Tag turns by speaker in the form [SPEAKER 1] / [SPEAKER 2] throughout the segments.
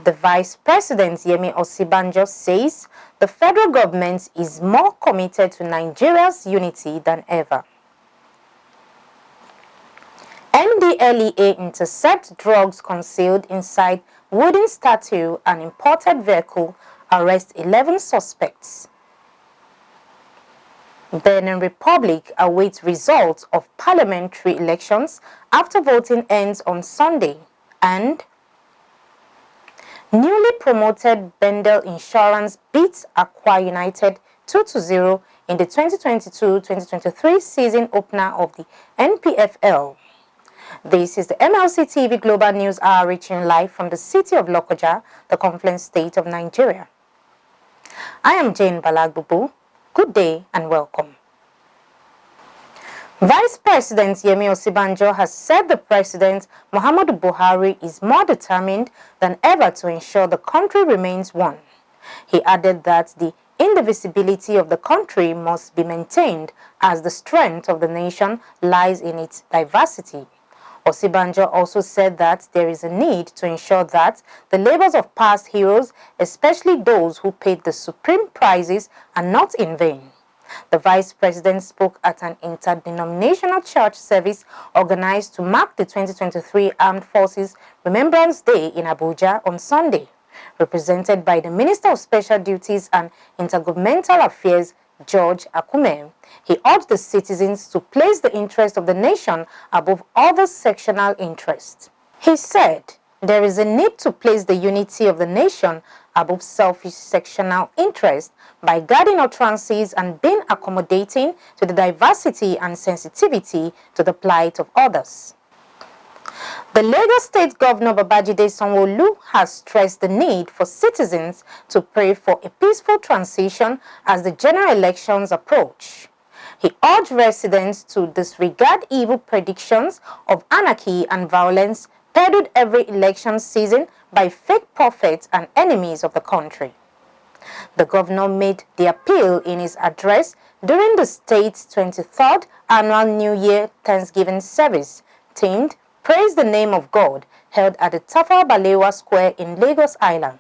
[SPEAKER 1] The Vice President YEMI OSINBAJO says the federal government is more committed to Nigeria's unity than ever. NDLEA intercept drugs concealed inside wooden statue and imported vehicle, arrest 11 suspects. Benin Republic awaits results of parliamentary elections after voting ends on Sunday. And newly promoted BENDEL Insurance beats AKWA United 2-0 in the 2022-2023 season opener of the NPFL. This is the MLC TV Global News Hour reaching live from the city of Lokoja, the Confluence State of Nigeria. I am Jane Balagbubu. Good day and welcome. Vice President YEMI OSINBAJO has said the President Muhammadu Buhari is more determined than ever to ensure the country remains one. He added that the indivisibility of the country must be maintained as the strength of the nation lies in its diversity. OSINBAJO also said that there is a need to ensure that the labors of past heroes, especially those who paid the supreme prices, are not in vain. The Vice President spoke at an interdenominational church service organized to mark the 2023 Armed Forces Remembrance Day in Abuja on Sunday. Represented by the Minister of Special Duties and Intergovernmental Affairs, George Akume, he urged the citizens to place the interest of the nation above other sectional interests. He said, there is a need to place the unity of the nation above selfish sectional interest by guarding utterances and being accommodating to the diversity and sensitivity to the plight of others. The Lagos State Governor Babajide Sanwo-Olu has stressed the need for citizens to pray for a peaceful transition as the general elections approach. He urged residents to disregard evil predictions of anarchy and violence peddled every election season by fake prophets and enemies of the country. The governor made the appeal in his address during the state's 23rd annual New Year Thanksgiving service, themed Praise the Name of God, held at the Tafawa Balewa Square in Lagos Island.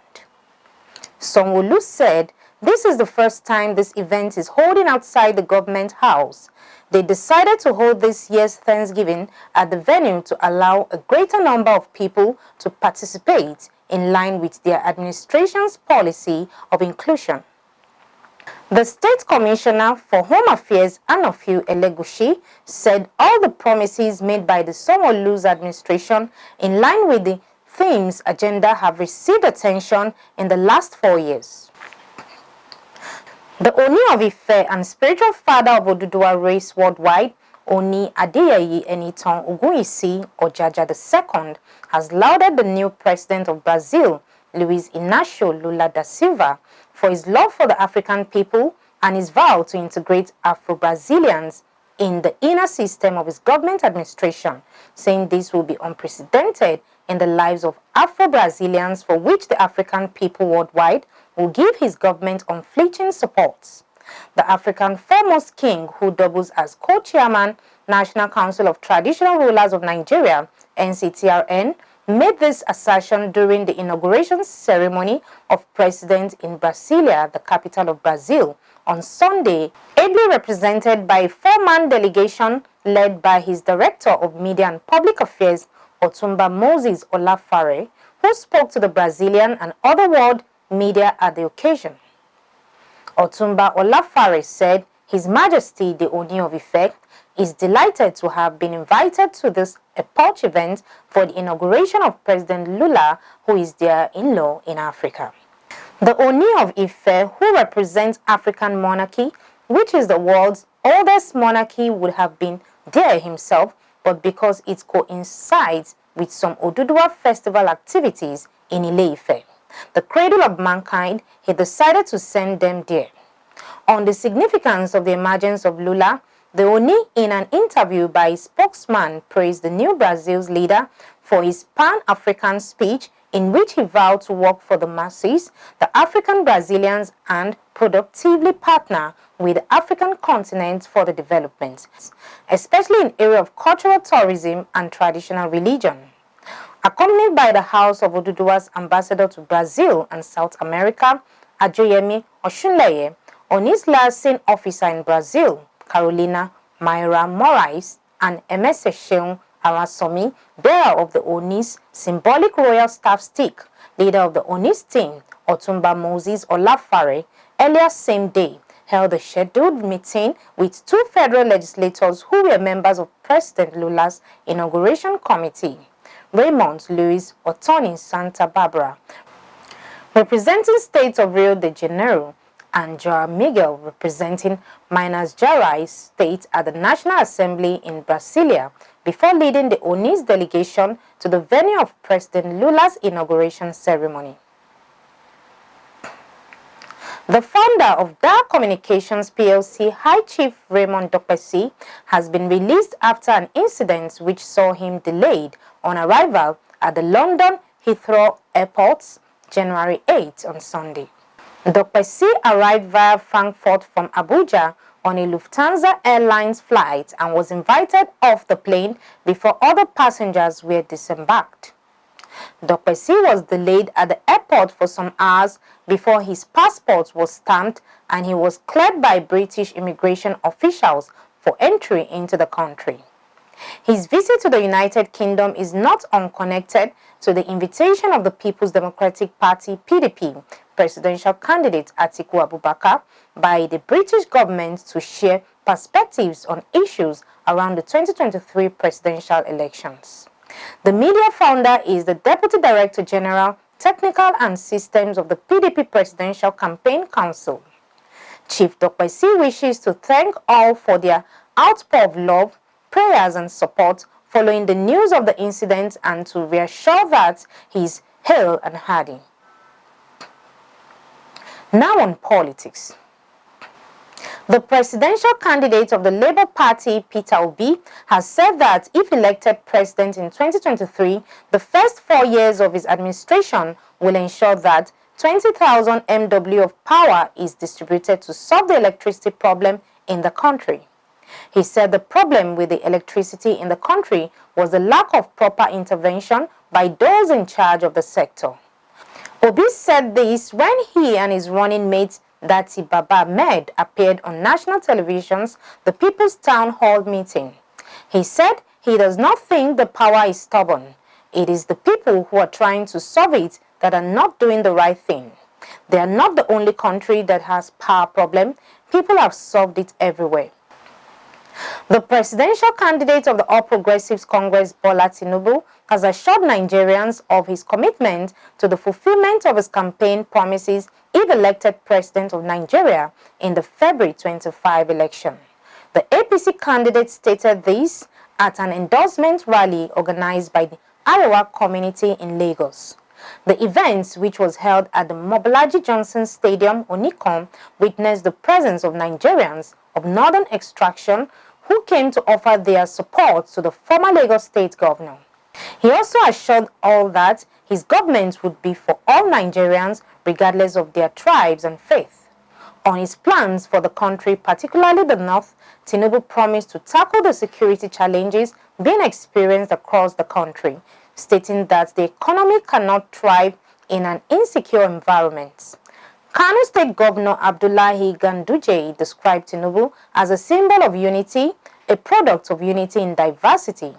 [SPEAKER 1] Sanwo-Olu said this is the first time this event is holding outside the government house. They decided to hold this year's Thanksgiving at the venue to allow a greater number of people to participate in line with their administration's policy of inclusion. The State Commissioner for Home Affairs, Anofiu Elegushi, said all the promises made by the Sanwo-Olu's administration in line with the theme's agenda have received attention in the last 4 years. The Oni of Ife and spiritual father of Oduduwa race worldwide, Oni Adeyeyi Enitan Ogunisi Ojaja II, has lauded the new president of Brazil, Luiz Inácio Lula da Silva, for his love for the African people and his vow to integrate Afro-Brazilians in the inner system of his government administration, saying this will be unprecedented in the lives of Afro-Brazilians, for which the African people worldwide will give his government unflinching support. The African foremost king, who doubles as co-chairman, National Council of Traditional Rulers of Nigeria, NCTRN, made this assertion during the inauguration ceremony of President in Brasilia, the capital of Brazil, on Sunday, ably represented by a 4-man delegation led by his Director of Media and Public Affairs, Otumba Moses Olafare, who spoke to the Brazilian and other world media at the occasion. Otumba Olafare said His Majesty the Oni of Ife is delighted to have been invited to this epoch event for the inauguration of President Lula, who is their in-law in Africa. The Oni of Ife, who represents African monarchy, which is the world's oldest monarchy, would have been there himself, but because it coincides with some Oduduwa festival activities in Ile-Ife, the cradle of mankind, he decided to send them there. On the significance of the emergence of Lula, the Oni, in an interview by his spokesman, praised the new Brazil's leader for his Pan-African speech, in which he vowed to work for the masses, the African Brazilians, and productively partner with the African continent for the development, especially in the area of cultural tourism and traditional religion. Accompanied by the House of Oduduwa's ambassador to Brazil and South America, YEMI Oshunleye, Oni's liaison officer in Brazil, Carolina Mayra Moraes, and Emese Sheung Arasomi, bearer of the Oni's symbolic royal staff stick, leader of the Oni's team, Otumba Moses Olafare, earlier same day, held a scheduled meeting with two federal legislators who were members of President Lula's inauguration committee, Raymond Luis Otoni Santa Barbara, representing state of Rio de Janeiro, and Joao Miguel, representing Minas Gerais state at the National Assembly in Brasilia, before leading the Oni's delegation to the venue of President Lula's inauguration ceremony. The founder of Dar Communications PLC, High Chief Raymond Dokpesi, has been released after an incident which saw him delayed on arrival at the London Heathrow Airport, January 8 on Sunday. Dokpesi arrived via Frankfurt from Abuja on a Lufthansa Airlines flight and was invited off the plane before other passengers were disembarked. Dokpesi was delayed at the airport for some hours before his passport was stamped and he was cleared by British immigration officials for entry into the country. His visit to the United Kingdom is not unconnected to the invitation of the People's Democratic Party (PDP) presidential candidate Atiku Abubakar by the British government to share perspectives on issues around the 2023 presidential elections. The media founder is the Deputy Director General, Technical and Systems of the PDP Presidential Campaign Council. Chief Dokpesi wishes to thank all for their outpour of love, prayers and support following the news of the incident and to reassure that he is hale and hearty. Now on politics. The presidential candidate of the Labour Party, Peter Obi, has said that if elected president in 2023, the first 4 years of his administration will ensure that 20,000 MW of power is distributed to solve the electricity problem in the country. He said the problem with the electricity in the country was the lack of proper intervention by those in charge of the sector. Obi said this when he and his running mate Dati Baba Ahmed appeared on national television's The People's Town Hall meeting. He said he does not think the power is stubborn. It is the people who are trying to solve it that are not doing the right thing. They are not the only country that has power problem. People have solved it everywhere. The presidential candidate of the All Progressives Congress, Bola Tinubu, has assured Nigerians of his commitment to the fulfillment of his campaign promises if elected president of Nigeria in the February 25 election. The APC candidate stated this at an endorsement rally organized by the AKWA community in Lagos. The event, which was held at the Mobolaji Johnson Stadium, Onikom, witnessed the presence of Nigerians of northern extraction who came to offer their support to the former Lagos State Governor. He also assured all that his government would be for all Nigerians regardless of their tribes and faith. On his plans for the country, particularly the North, Tinubu promised to tackle the security challenges being experienced across the country, stating that the economy cannot thrive in an insecure environment. Kano State Governor Abdullahi Ganduje described Tinubu as a symbol of unity, a product of unity in diversity.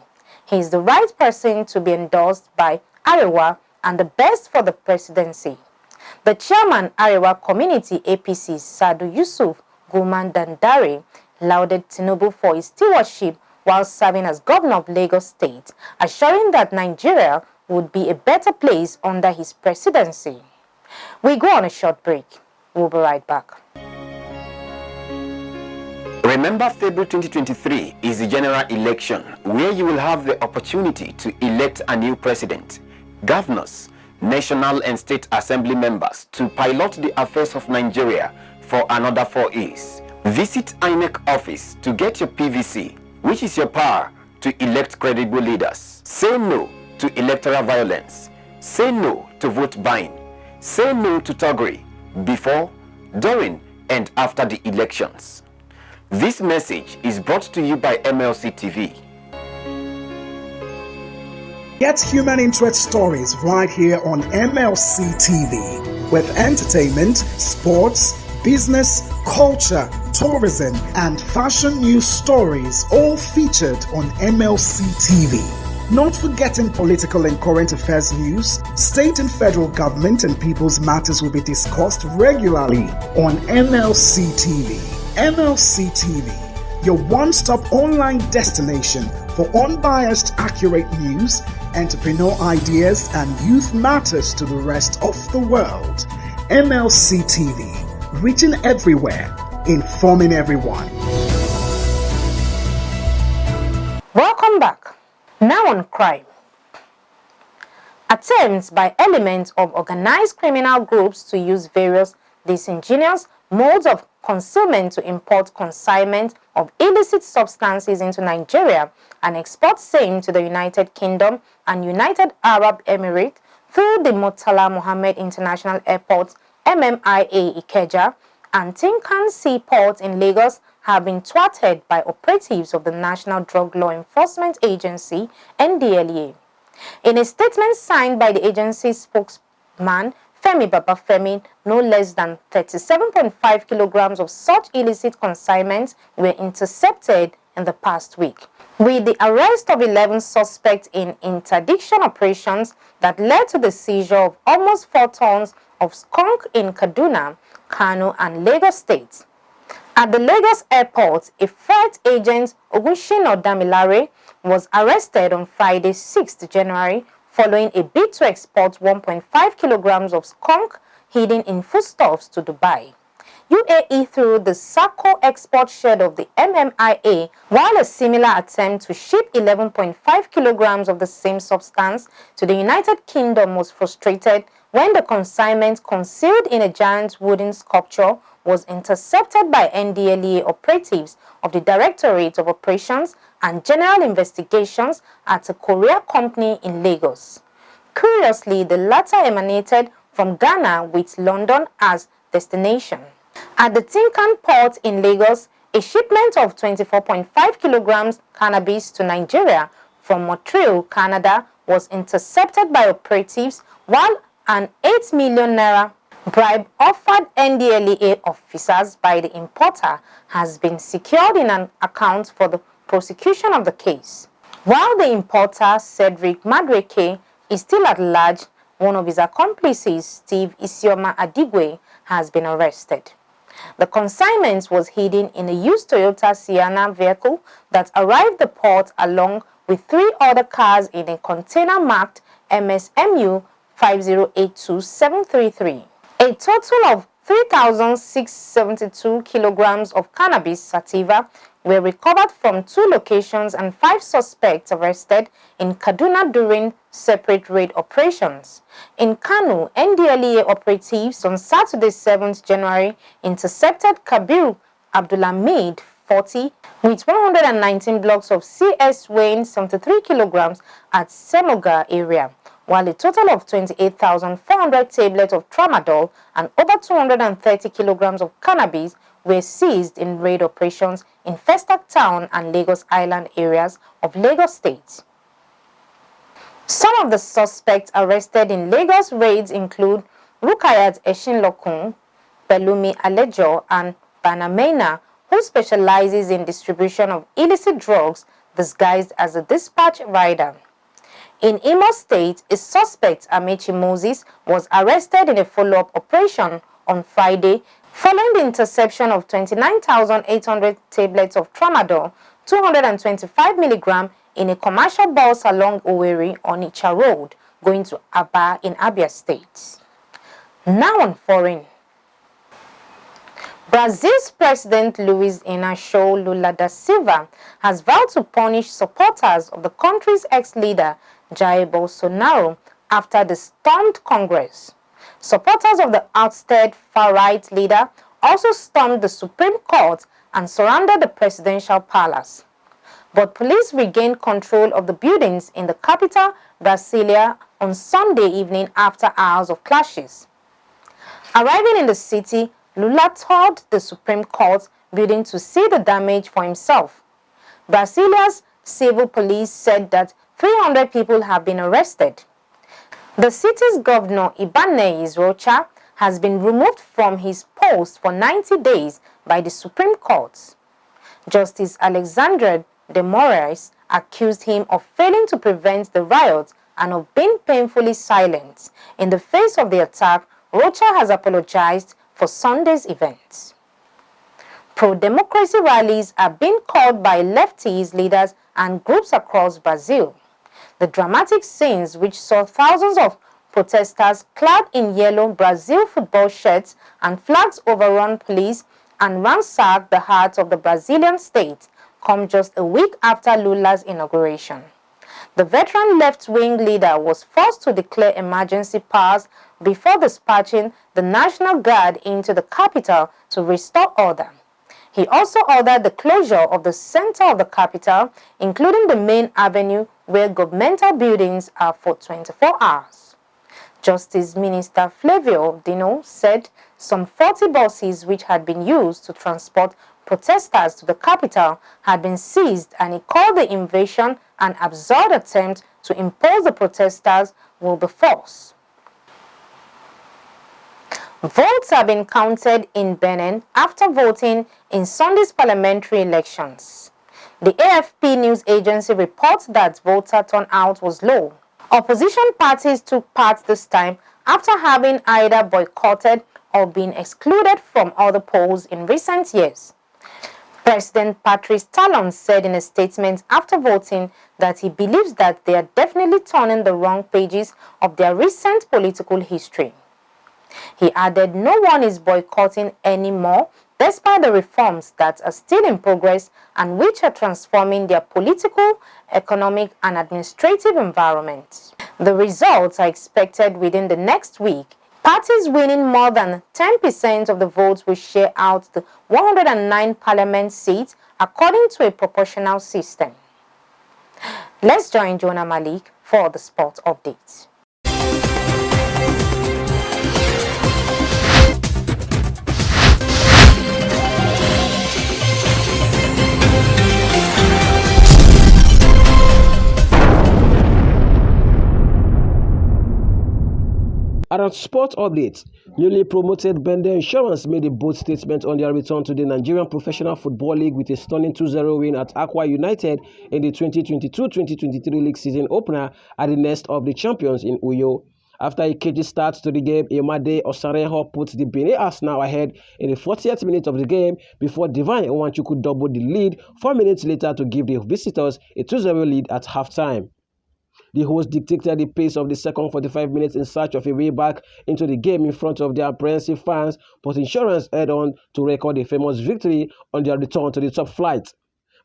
[SPEAKER 1] He is the right person to be endorsed by AKWA and the best for the presidency. The chairman, Arewa Community APC, Sadu Yusuf Guman Dandare, lauded Tinubu for his stewardship while serving as governor of Lagos State, assuring that Nigeria would be a better place under his presidency. We go on a short break. We'll be right back.
[SPEAKER 2] Remember, February 2023 is the general election where you will have the opportunity to elect a new president, governors, national and state assembly members to pilot the affairs of Nigeria for another 4 years. Visit INEC office to get your PVC, which is your power to elect credible leaders. Say no to electoral violence. Say no to vote buying. Say no to thuggery before, during, and after the elections. This message is brought to you by MLC TV.
[SPEAKER 3] Get human interest stories right here on MLC TV with entertainment, sports, business, culture, tourism, and fashion news stories all featured on MLC TV. Not forgetting political and current affairs news, state and federal government and people's matters will be discussed regularly on MLC TV. MLC TV, your one-stop online destination for unbiased, accurate news, entrepreneur ideas, and youth matters to the rest of the world. MLC TV, reaching everywhere, informing everyone.
[SPEAKER 1] Welcome back. Now on crime. Attempts by elements of organized criminal groups to use various disingenuous modes of concealment to import consignment of illicit substances into Nigeria and export same to the United Kingdom and United Arab Emirates through the Murtala Mohammed International Airport MMIA Ikeja and Tinkan Seaport in Lagos have been thwarted by operatives of the National Drug Law Enforcement Agency NDLEA. In a statement signed by the agency's spokesman Femi Babafemi, no less than 37.5 kilograms of such illicit consignments were intercepted in the past week, with the arrest of 11 suspects in interdiction operations that led to the seizure of almost 4 tons of skunk in Kaduna, Kano, and Lagos states. At the Lagos airport, a freight agent, Ogunshin Damilare, was arrested on Friday, 6th January, following a bid to export 1.5 kilograms of skunk hidden in foodstuffs to Dubai. UAE through the SACO export shed of the MMIA, while a similar attempt to ship 11.5 kilograms of the same substance to the United Kingdom was frustrated when the consignment, concealed in a giant wooden sculpture, was intercepted by NDLEA operatives of the Directorate of Operations and General Investigations at a courier company in Lagos. Curiously, the latter emanated from Ghana with London as destination. At the Tinkan port in Lagos, a shipment of 24.5 kilograms cannabis to Nigeria from Montreal, Canada, was intercepted by operatives, while an 8 million naira bribe offered NDLEA officers by the importer has been secured in an account for the prosecution of the case. While the importer, Cedric Madweke, is still at large, one of his accomplices, Steve Isioma Adigwe, has been arrested. The consignment was hidden in a used Toyota Sienna vehicle that arrived the port along with 3 other cars in a container marked MSMU 5082733. A total of 3,672 kilograms of cannabis sativa were recovered from 2 locations and 5 suspects arrested in Kaduna during separate raid operations. In Kano, NDLEA operatives on Saturday, 7th January intercepted Kabir Abdulhamid, 40, with 119 blocks of CS weighing 73 kilograms at Semoga area, while a total of 28,400 tablets of tramadol and over 230 kilograms of cannabis were seized in raid operations in Festac Town and Lagos Island areas of Lagos State. Some of the suspects arrested in Lagos raids include Rukayat Eshinlokun, Pelumi Alejo, and Banamena, who specializes in distribution of illicit drugs disguised as a dispatch rider. In Imo State, a suspect, Amechi Moses, was arrested in a follow-up operation on Friday following the interception of 29,800 tablets of tramadol, 225 milligrams, in a commercial bus along Owerri Onitsha Road, going to Aba in Abia State. Now on foreign. Brazil's President Luiz Inácio Lula da Silva has vowed to punish supporters of the country's ex-leader Jair Bolsonaro after the stormed Congress. Supporters of the ousted far-right leader also stormed the Supreme Court and surrounded the presidential palace. But police regained control of the buildings in the capital, Brasilia, on Sunday evening after hours of clashes. Arriving in the city, Lula toured the Supreme Court building to see the damage for himself. Brazilia's civil police said that 300 people have been arrested. The city's governor, Ibanez Rocha, has been removed from his post for 90 days by the Supreme Court. Justice Alexandre de Moraes accused him of failing to prevent the riot and of being painfully silent. In the face of the attack, Rocha has apologized for Sunday's events. Pro-democracy rallies are being called by leftist leaders and groups across Brazil. The dramatic scenes, which saw thousands of protesters clad in yellow Brazil football shirts and flags, overrun police and ransack the heart of the Brazilian state, come just a week after Lula's inauguration. The veteran left-wing leader was forced to declare emergency powers before dispatching the National Guard into the capital to restore order. He also ordered the closure of the center of the capital, including the main avenue where governmental buildings are, for 24 hours. Justice Minister Flavio Dino said some 40 buses which had been used to transport protesters to the capital had been seized, and he called the invasion an absurd attempt to impose the protesters will be forced. Votes have been counted in Benin after voting in Sunday's parliamentary elections. The AFP news agency reports that voter turnout was low. Opposition parties took part this time after having either boycotted or been excluded from other polls in recent years. President Patrice Talon said in a statement after voting that he believes that they are definitely turning the wrong pages of their recent political history. He added no one is boycotting anymore, despite the reforms that are still in progress and which are transforming their political, economic, and administrative environment. The results are expected within the next week. Parties winning more than 10% of the votes will share out the 109 parliament seats according to a proportional system. Let's join Jonah Malik for the sport update.
[SPEAKER 4] At a sport update, newly promoted BENDEL Insurance made a bold statement on their return to the Nigerian Professional Football League with a stunning 2-0 win at AKWA United in the 2022-2023 league season opener at the Nest of the Champions in Uyo. After a cagey start to the game, Imade Osareho put the Benin Arsenal ahead in the 40th minute of the game before Divine Owanchukwu doubled the lead 4 minutes later to give the visitors a 2-0 lead at halftime. The hosts dictated the pace of the second 45 minutes in search of a way back into the game in front of their apprehensive fans, but Insurance head on to record a famous victory on their return to the top flight.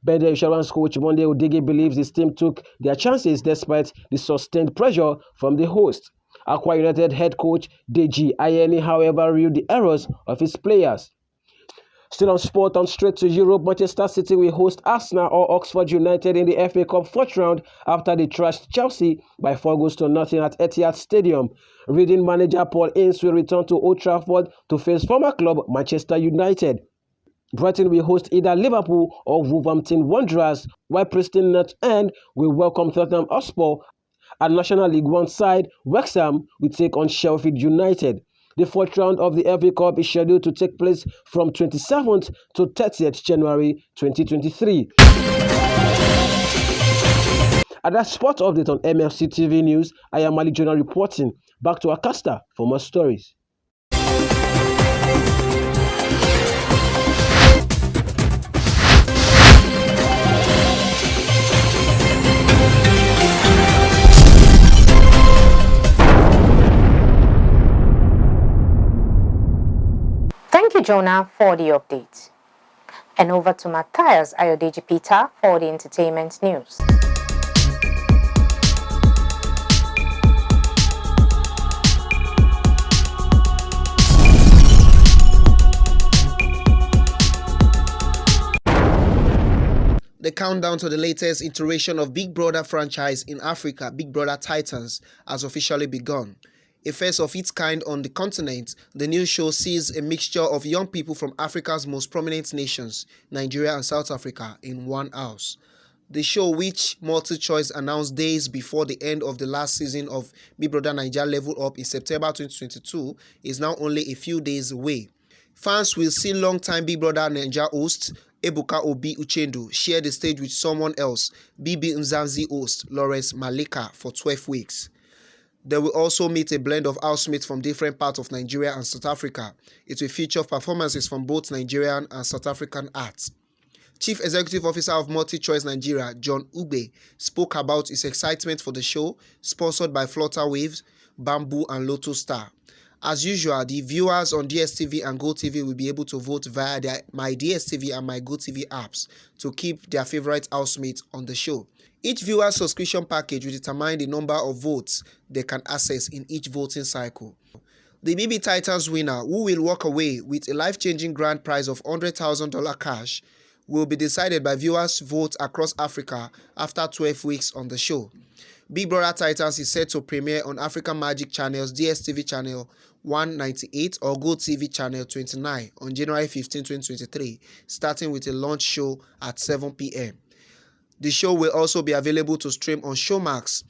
[SPEAKER 4] BENDEL Insurance coach Monday Odigi believes his team took their chances despite the sustained pressure from the host. AKWA United head coach Deji Ayeni, however, reviewed the errors of his players. Still on sport, on straight to Europe, Manchester City will host Arsenal or Oxford United in the FA Cup fourth round after they trashed Chelsea by 4-0 at Etihad Stadium. Reading manager Paul Ince will return to Old Trafford to face former club Manchester United. Brighton will host either Liverpool or Wolverhampton Wanderers, while Preston North End will welcome Tottenham Hotspur. At National League One side, Wrexham will take on Sheffield United. The fourth round of the FA Cup is scheduled to take place from 27th to 30th January 2023. At that sport update on MLC TV News, I am Ali Jonah reporting. Back to Akasta for more stories.
[SPEAKER 1] Thank you, Jonah, for the update. And over to Matthias Ayodeji Peter for the entertainment news.
[SPEAKER 5] The countdown to the latest iteration of Big Brother franchise in Africa, Big Brother Titans, has officially begun. A first of its kind on the continent, the new show sees a mixture of young people from Africa's most prominent nations, Nigeria and South Africa, in one house. The show, which Multi-Choice announced days before the end of the last season of Big Brother Naija Level Up in September 2022, is now only a few days away. Fans will see long-time Big Brother Naija host Ebuka Obi Uchendu share the stage with someone else, BB Mzansi host Lawrence Malika, for 12 weeks. They will also meet a blend of housemates from different parts of Nigeria and South Africa. It will feature performances from both Nigerian and South African acts. Chief Executive Officer of Multi-Choice Nigeria, John Ugbe, spoke about his excitement for the show, sponsored by Flutterwaves, Bamboo and Lotus Star. As usual, the viewers on DSTV and GoTV will be able to vote via their My DSTV and My GoTV apps to keep their favorite housemates on the show. Each viewer's subscription package will determine the number of votes they can access in each voting cycle. The BB Titans winner, who will walk away with a life-changing grand prize of $100,000 cash, will be decided by viewers' votes across Africa after 12 weeks on the show. Big Brother Titans is set to premiere on African Magic Channel's DSTV channel 198 or GoTV channel 29 on January 15, 2023, starting with a launch show at 7 p.m. The show will also be available to stream on Showmax.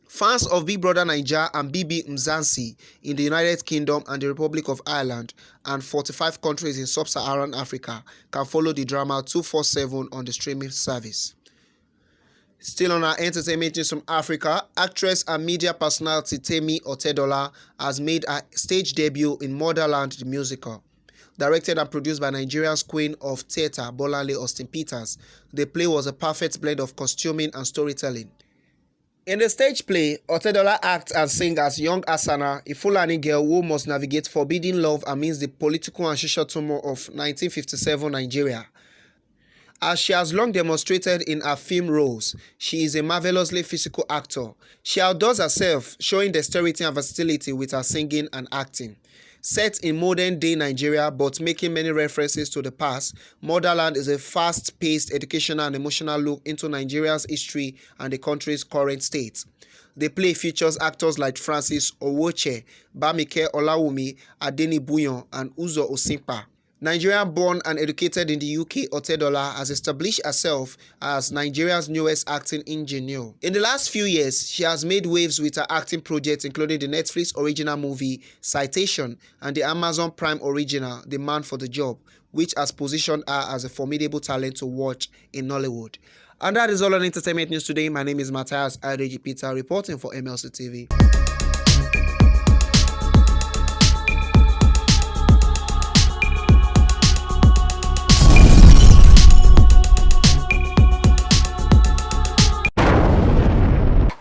[SPEAKER 5] Fans of Big Brother Naija and BB Mzansi in the United Kingdom and the Republic of Ireland and 45 countries in sub-Saharan Africa can follow the drama 24/7 on the streaming service. Still on our entertainment news from Africa, actress and media personality Temi Otedola has made her stage debut in Motherland the Musical. Directed and produced by Nigeria's queen of theatre Bolanle Austin Peters, the play was a perfect blend of costuming and storytelling. In the stage play, Otedola acts and sings as young Asana, a Fulani girl who must navigate forbidden love amidst the political and social turmoil of 1957 Nigeria. As she has long demonstrated in her film roles, she is a marvelously physical actor. She outdoes herself, showing dexterity and versatility with her singing and acting. Set in modern-day Nigeria but making many references to the past, Motherland is a fast-paced educational and emotional look into Nigeria's history and the country's current state. The play features actors like Francis Owoche, Bamike Olawumi, Adeni Buyon, and Uzo Osimpa. Nigerian-born and educated in the UK, Otedola has established herself as Nigeria's newest acting ingenue. In the last few years, she has made waves with her acting projects, including the Netflix original movie Citation and the Amazon Prime original The Man for the Job, which has positioned her as a formidable talent to watch in Nollywood. And that is all on entertainment news today. My name is Matthias Adeji Peter, reporting for MLC TV.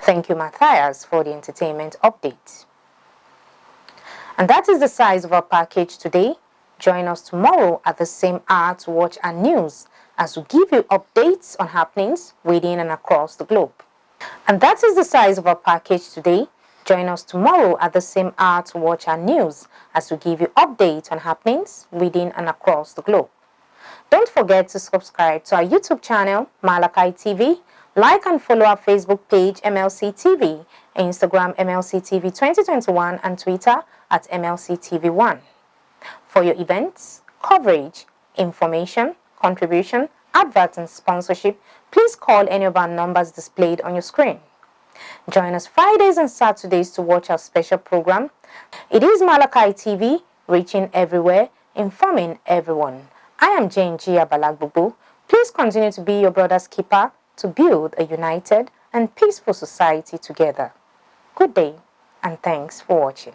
[SPEAKER 1] Thank you, Matthias, for the entertainment update. And that is the size of our package today. Join us tomorrow at the same hour to watch our news as we give you updates on happenings within and across the globe. And that is the size of our package today. Join us tomorrow at the same hour to watch our news as we give you updates on happenings within and across the globe. Don't forget to subscribe to our YouTube channel, Malachi TV. Like and follow our Facebook page, MLC TV, Instagram, MLC TV 2021, and Twitter at MLC TV1. For your events, coverage, information, contribution, adverts, and sponsorship, please call any of our numbers displayed on your screen. Join us Fridays and Saturdays to watch our special program. It is Malachi TV, reaching everywhere, informing everyone. I am Jane Gia Balagbubu. Please continue to be your brother's keeper to build a united and peaceful society together. Good day, and thanks for watching.